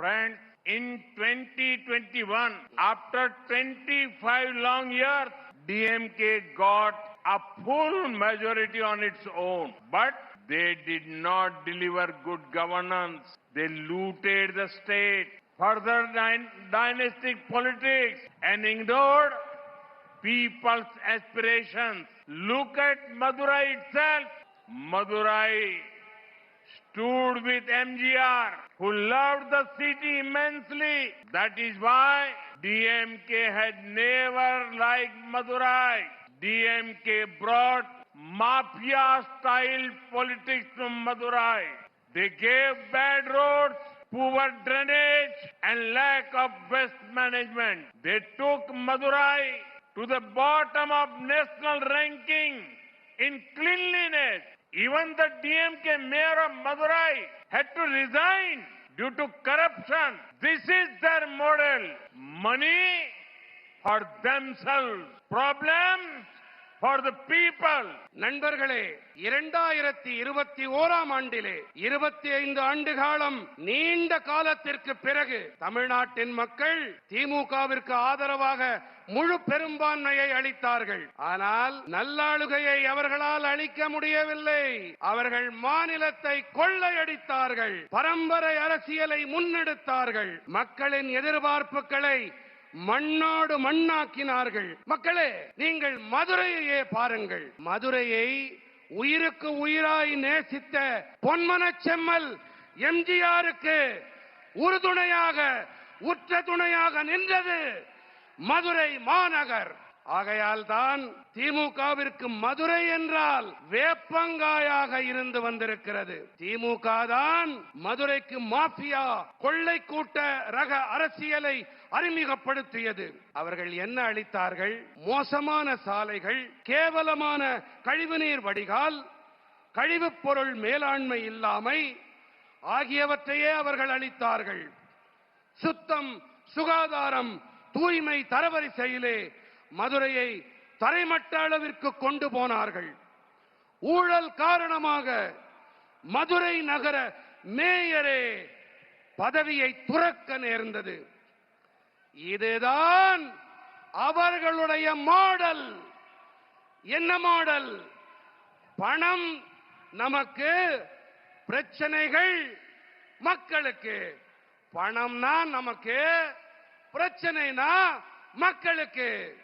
Friends, in 2021, after 25 long years, DMK got a full majority on its own. But they did not deliver good governance. They looted the state, further dynastic politics, and ignored people's aspirations. Look at Madurai itself. Madurai stood with MGR, who loved the city immensely. That is why DMK had never liked Madurai. DMK brought mafia-style politics to Madurai. They gave bad roads, poor drainage, and lack of waste management. They took Madurai to the bottom of national ranking in cleanliness. Even the DMK mayor of Madurai had to resign due to corruption. This is their model. Money for themselves. Problems for the people. நண்பர்களே, 2021 ஆண்டிலே 25 ஆண்டு காலம் நீண்ட காலத்திற்கு பிறகு தமிழ்நாட்டின் மக்கள் திமுகவிற்கு ஆதரவாக முழு பெரும்பான்மையை அளித்தார்கள். ஆனால் நல்லாளுகையை அவர்களால் அளிக்க முடியவில்லை. அவர்கள் மாநிலத்தை கொள்ளையடித்தார்கள். பரம்பரை அரசியலை முன்னெடுத்தார்கள். மக்களின் எதிர்பார்ப்புகளை மண்ணோடு மண்ணாக்கினார்கள். மக்களே, நீங்கள் மதுரையையே பாருங்கள். மதுரையை உயிருக்கு உயிராய் நேசித்த பொன்மனச் செம்மல் எம்ஜிஆருக்கு உறுதுணையாக உற்ற துணையாக நின்றது மதுரை மாநகர். ஆகையால் தான் திமுகவிற்கு மதுரை என்றால் வேப்பங்காயாக இருந்து வந்திருக்கிறது. திமுக தான் மதுரைக்கு மாஃபியா கொள்ளை கூட்ட ரக அரசியலை அறிமுகப்படுத்தியது. அவர்கள் என்ன அளித்தார்கள்? மோசமான சாலைகள், கேவலமான கழிவுநீர் வடிகால், கழிவுப் பொருள் மேலாண்மை இல்லாமை ஆகியவற்றையே அவர்கள் அளித்தார்கள். சுத்தம், சுகாதாரம், தூய்மை தரவரிசையிலே மதுரையை தரைமட்ட அளவிற்கு கொண்டு போனார்கள். ஊழல் காரணமாக மதுரை நகர மேயரே பதவியை துறக்க நேர்ந்தது. இதுதான் அவர்களுடைய மாடல். என்ன மாடல்? பணம் நமக்கு, பிரச்சனைகள் மக்களுக்கு. பணம்னா நமக்கு, பிரச்சனைனா மக்களுக்கு.